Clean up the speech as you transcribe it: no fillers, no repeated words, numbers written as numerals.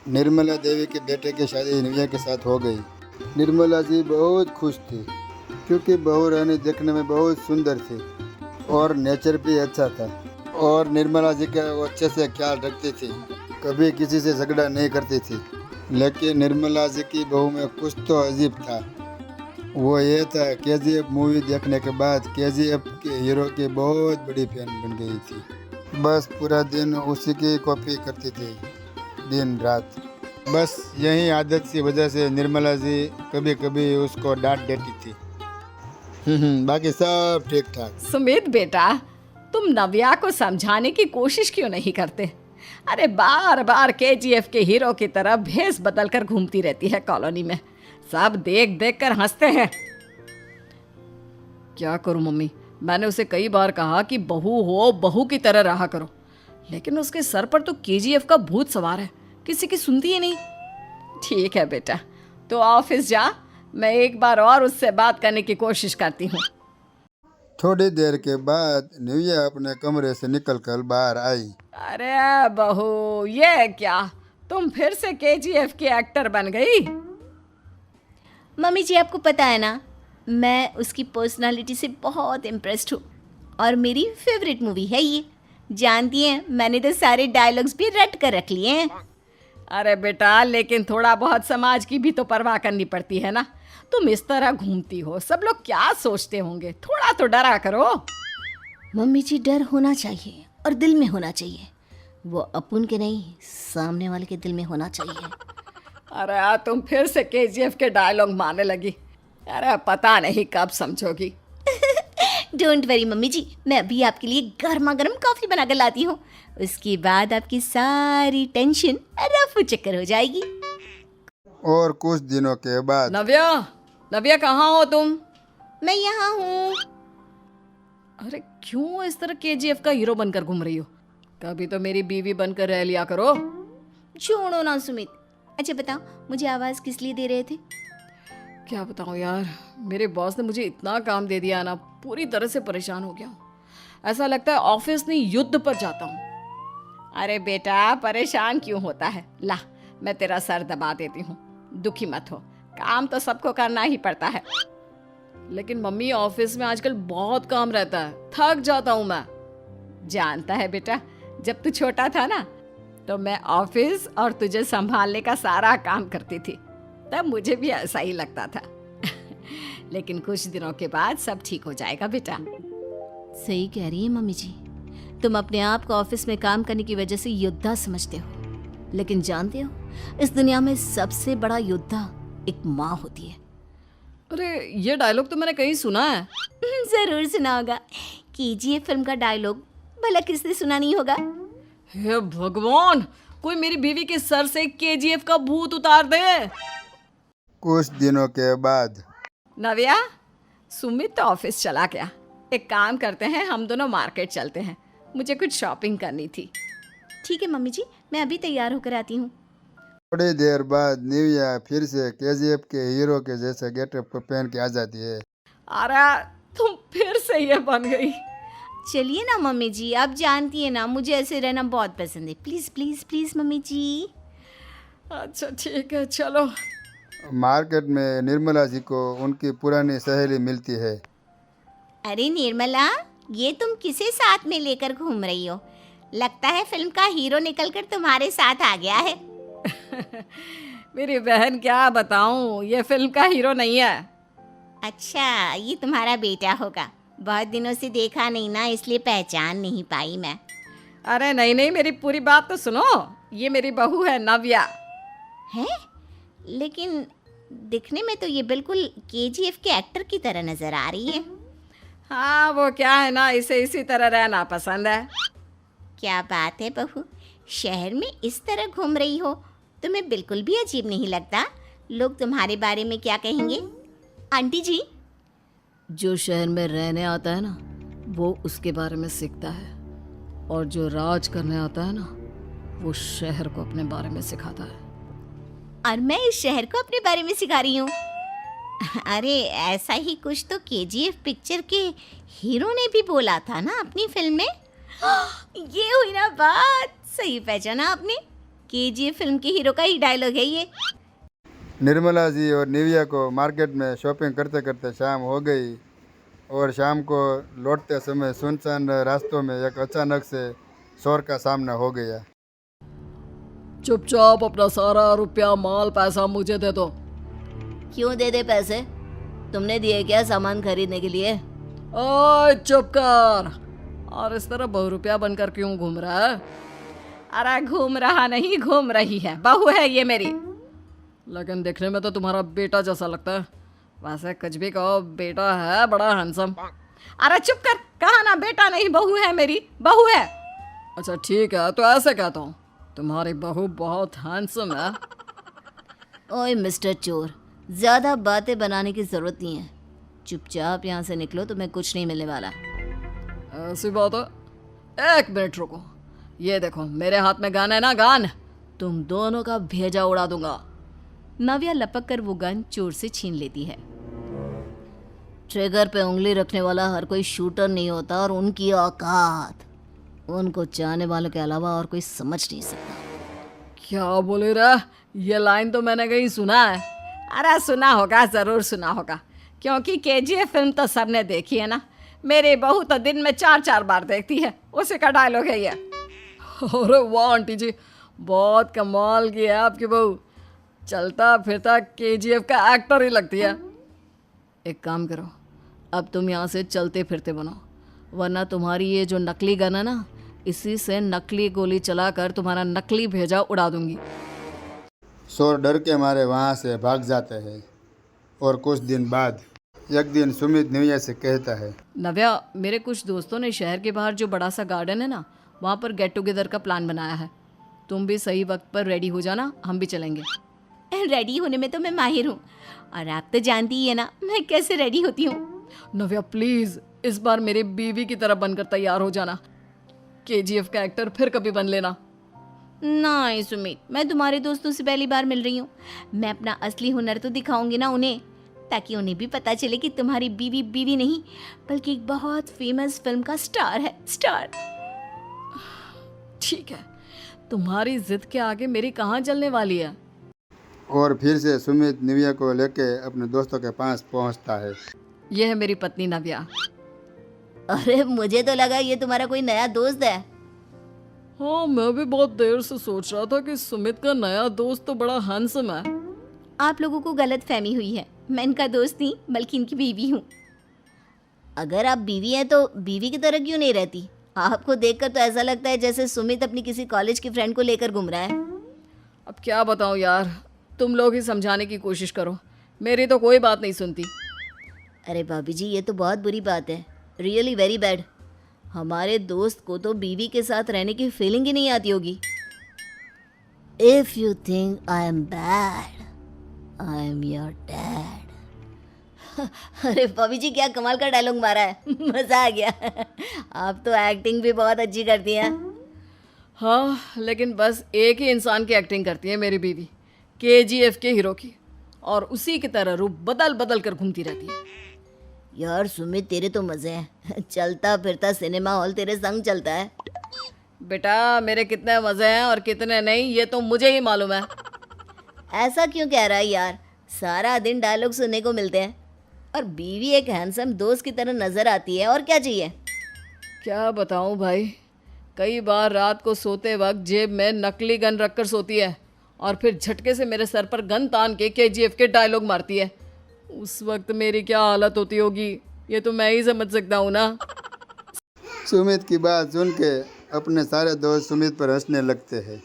निर्मला देवी के बेटे की शादी निव्या के साथ हो गई। निर्मला जी बहुत खुश थी क्योंकि बहू रानी देखने में बहुत सुंदर थी और नेचर भी अच्छा था और निर्मला जी का वो अच्छे से ख्याल रखती थी, कभी किसी से झगड़ा नहीं करती थी। लेकिन निर्मला जी की बहू में कुछ तो अजीब था। वो ये था, केजीएफ मूवी देखने के बाद केजीएफ के हीरो की बहुत बड़ी फैन बन गई थी। बस पूरा दिन उसी की कॉपी करती थी, दिन रात। बस यही आदत की वजह से निर्मला जी कभी कभी उसको डांट देती थी। बाकी सब ठीक ठाक। सुमित बेटा, तुम नव्या को समझाने की कोशिश क्यों नहीं करते? अरे बार बार केजीएफ के हीरो की तरह भेस बदल कर घूमती रहती है कॉलोनी में। सब देख देख कर हंसते हैं। क्या करूं मम्मी, मैंने उसे कई बार कहा कि बहू हो, बहू की तरह रहा करो, लेकिन उसके सर पर तो केजीएफ का भूत सवार है, किसी की सुनती ही नहीं। ठीक है बेटा, तो ऑफिस जा, मैं एक बार और उससे बात करने की कोशिश करती हूँ। थोड़ी देर के बाद निव्या अपने कमरे से निकलकर बाहर आई। अरे बहू, ये क्या, तुम फिर से केजीएफ की एक्टर बन गई? मम्मी जी, आपको पता है ना, मैं उसकी पर्सनालिटी से बहुत इम्प्रेस्ड हूँ और मेरी फेवरेट मूवी है ये। जानती हैं, मैंने तो सारे डायलॉग्स भी रट कर रख लिए हैं। अरे बेटा, लेकिन थोड़ा बहुत समाज की भी तो परवाह करनी पड़ती है ना। तुम इस तरह घूमती हो, सब लोग क्या सोचते होंगे, थोड़ा तो डरा करो। मम्मी जी, डर होना चाहिए और दिल में होना चाहिए। वो अपन के नहीं, सामने वाले के दिल में होना चाहिए। अरे तुम फिर से केजीएफ के डायलॉग मारने लगी। अरे पता नहीं कब समझोगी। डोंट वरी मम्मी जी, मैं अभी आपके लिए गर्मा गर्म कॉफ़ी बना कर लाती हूँ। उसके बाद आपकी सारी टेंशन रफू चक्कर हो जाएगी। और कुछ दिनों के बाद नव्या, नव्या कहाँ हो तुम? मैं यहाँ हूँ। अरे क्यों इस तरह केजीएफ का हीरो बनकर घूम रही हो? कभी तो मेरी बीवी बनकर रह लिया करो। छोड़ो ना सुमित। अच्छा बताओ, मुझे आवाज़ किस लिए दे रहे थे? क्या बताऊँ यार, मेरे बॉस ने मुझे इतना काम दे दिया ना, पूरी तरह से परेशान हो गया हूँ। ऐसा लगता है ऑफिस नहीं, युद्ध पर जाता हूँ। अरे बेटा, परेशान क्यों होता है? ला, मैं तेरा सर दबा देती हूँ, दुखी मत हो। काम तो सबको करना ही पड़ता है। लेकिन मम्मी, ऑफिस में आजकल बहुत काम रहता है, थक जाता हूँ मैं। जानता है बेटा, जब तू छोटा था ना, तो मैं ऑफिस और तुझे संभालने का सारा काम करती थी, तब मुझे भी ऐसा ही लगता था। लेकिन कुछ दिनों के बाद सब ठीक हो जाएगा बेटा। सही कह रही है मम्मी जी, तुम अपने आप को ऑफिस में काम करने की वजह से योद्धा समझते हो, लेकिन जानते हो, इस दुनिया में सबसे बड़ा योद्धा एक माँ होती है। अरे ये डायलॉग तो मैंने कहीं सुना है। जरूर सुना होगा। केजीएफ फिल्म का डायलॉग भला किसने सुना नहीं होगा? हे भगवान, कोई मेरी बीवी के सर से केजीएफ का भूत उतार दे। कुछ दिनों के बाद नव्या, सुमित तो ऑफिस चला गया। एक काम करते हैं, हम दोनों मार्केट चलते हैं, मुझे कुछ शॉपिंग करनी थी। ठीक है मम्मी जी, मैं अभी तैयार होकर आती हूँ। थोड़ी देर बाद निव्या फिर से केजीएफ के हीरो के जैसे गेटअप को पहन के आ जाती है। अरे तुम फिर से ये बन गई। चलिए ना मम्मी जी, आप जानती है ना, मुझे ऐसे रहना बहुत पसंद है। प्लीज़ प्लीज़ प्लीज़ मम्मी जी। अच्छा ठीक है, चलो। मार्केट में निर्मला जी को उनकी पुरानी सहेली मिलती है। अरे निर्मला, ये तुम किसे साथ में लेकर घूम रही हो? लगता है फिल्म का हीरो निकलकर तुम्हारे साथ आ गया है। मेरी बहन, क्या बताऊं, ये फिल्म का हीरो नहीं है। अच्छा, ये तुम्हारा बेटा होगा। बहुत दिनों से देखा नहीं ना, इसलिए पहचान नहीं पाई मैं। अरे नहीं नहीं, मेरी पूरी बात तो सुनो। ये मेरी बहू है नव्या। है? लेकिन दिखने में तो ये बिल्कुल केजीएफ के एक्टर की तरह नजर आ रही है। हाँ, वो क्या है ना, इसे इसी तरह रहना पसंद है। क्या बात है बहू, शहर में इस तरह घूम रही हो, तुम्हें बिल्कुल भी अजीब नहीं लगता? लोग तुम्हारे बारे में क्या कहेंगे? आंटी जी, जो शहर में रहने आता है ना, वो उसके बारे में सीखता है, और जो राज करने आता है ना, वो शहर को अपने बारे में सिखाता है। और मैं इस शहर को अपने बारे में सिखा रही हूँ। अरे ऐसा ही कुछ तो केजीएफ पिक्चर के हीरो ने भी बोला था ना अपनी फिल्म में। ये हुई ना बात, सही पहचाना आपने। केजीएफ फिल्म के हीरो का ही डायलॉग है ये। निर्मला जी और निविया को मार्केट में शॉपिंग करते करते शाम हो गई और शाम को लौटते समय सुनसान रास्तों में एक अचानक से शोर का सामना हो गया। चुपचाप अपना सारा रुपया माल पैसा मुझे दे दो। क्यों दे दे पैसे? तुमने दिए क्या सामान खरीदने के लिए? ओए चुप कर। और इस तरह बहुरुपया बनकर क्यों घूम रहा है? अरे घूम रहा नहीं, घूम रही है, बहू है ये मेरी। लेकिन देखने में तो तुम्हारा बेटा जैसा लगता है। वैसे कुछ भी कहो, बेटा है बड़ा हैंडसम। अरे चुप कर, कहा ना बेटा नहीं बहू है मेरी, बहू है। अच्छा ठीक है, तो ऐसे कहता हूँ, तुम्हारी बहू बहुत हैंडसम है। ओए मिस्टर चोर, ज़्यादा बातें बनाने की ज़रूरत नहीं है। चुपचाप यहाँ से निकलो, तुम्हें कुछ नहीं मिलने वाला। ऐसी बात है। एक मिनट रुको, ये देखो मेरे हाथ में गन है ना, गन। तुम दोनों का भेजा उड़ा दूंगा। नव्या लपक कर वो गन चोर से छीन लेती है। ट्रिगर पे उंगली रखने वाला हर कोई शूटर नहीं होता, और उनकी औकात उनको चाहने वालों के अलावा और कोई समझ नहीं सकता। क्या बोले रहा? ये लाइन तो मैंने कहीं सुना है। अरे सुना होगा, ज़रूर सुना होगा, क्योंकि केजीएफ फिल्म तो सबने देखी है ना। मेरी बहू तो दिन में 4-4 बार देखती है, उसी का डायलॉग है ये। अरे वाह आंटी जी, बहुत कमाल की है आपकी बहू। चलता फिरता केजीएफ का एक्टर ही लगती है। एक काम करो, अब तुम यहाँ से चलते फिरते बनो, वरना तुम्हारी ये जो नकली गन है ना, इसी से नकली गोली चलाकर तुम्हारा नकली भेजा उड़ा दूंगी। शोर डर के मारे वहाँ से भाग जाते हैं। और कुछ दिन बाद एक दिन सुमित निविया से कहता है, नव्या, मेरे कुछ दोस्तों ने शहर के बाहर जो बड़ा सा गार्डन है ना, वहाँ पर गेट टुगेदर का प्लान बनाया है। तुम भी सही वक्त पर रेडी हो जाना, हम भी चलेंगे। रेडी होने में तो मैं माहिर हूँ, और आप तो जानती ही है ना मैं कैसे रेडी होती हूँ। नव्या प्लीज, इस बार मेरी बीवी की तरह बनकर तैयार हो जाना। केजीएफ का एक्टर फिर कभी बन लेना। नहीं सुमित, मैं तुम्हारे दोस्तों से पहली बार मिल रही हूँ। मैं अपना असली हुनर तो दिखाऊंगी ना उन्हें, ताकि उन्हें भी पता चले कि तुम्हारी बीवी बीवी नहीं, बल्कि एक बहुत फेमस फिल्म का स्टार है, स्टार। ठीक है, तुम्हारी जिद के आगे मेरी कहाँ जलने वाली है। और फिर से सुमित निविया को लेके अपने दोस्तों के पास पहुंचता है। यह है मेरी पत्नी नव्या। अरे मुझे तो लगा ये तुम्हारा कोई नया दोस्त है। हाँ, मैं भी बहुत देर से सोच रहा था कि सुमित का नया दोस्त तो बड़ा हैंडसम है। आप लोगों को गलत फहमी हुई है, मैं इनका दोस्त नहीं बल्कि इनकी बीवी हूँ। अगर आप बीवी हैं तो बीवी की तरह क्यों नहीं रहती? आपको देखकर तो ऐसा लगता है जैसे सुमित अपनी किसी कॉलेज की फ्रेंड को लेकर घूम रहा है। अब क्या बताऊँ यार, तुम लोग ही समझाने की कोशिश करो, मेरी तो कोई बात नहीं सुनती। अरे भाभी जी, ये तो बहुत बुरी बात है, रियली वेरी बैड। हमारे दोस्त को तो बीवी के साथ रहने की फीलिंग ही नहीं आती होगी। If you think I am bad, I am your dad. अरे भाभी जी, क्या कमाल का डायलॉग मारा है, मज़ा आ गया। आप तो एक्टिंग भी बहुत अच्छी करती हैं। हाँ, लेकिन बस एक ही इंसान की एक्टिंग करती है मेरी बीवी, केजीएफ के हीरो की, और उसी की तरह रूप बदल बदल कर घूमती रहती है। यार सुमित, तेरे तो मज़े हैं, चलता फिरता सिनेमा हॉल तेरे संग चलता है। बेटा, मेरे कितने मज़े हैं और कितने नहीं, ये तो मुझे ही मालूम है। ऐसा क्यों कह रहा है यार? सारा दिन डायलॉग सुनने को मिलते हैं, और बीवी एक हैंडसम दोस्त की तरह नज़र आती है, और क्या चाहिए? क्या बताऊं भाई, कई बार रात को सोते वक्त जेब में नकली गन रखकर सोती है, और फिर झटके से मेरे सर पर गन तान के केजीएफ के डायलॉग मारती है। उस वक्त मेरी क्या हालत होती होगी, ये तो मैं ही समझ सकता हूँ ना। सुमित की बात सुन के अपने सारे दोस्त सुमित पर हंसने लगते हैं।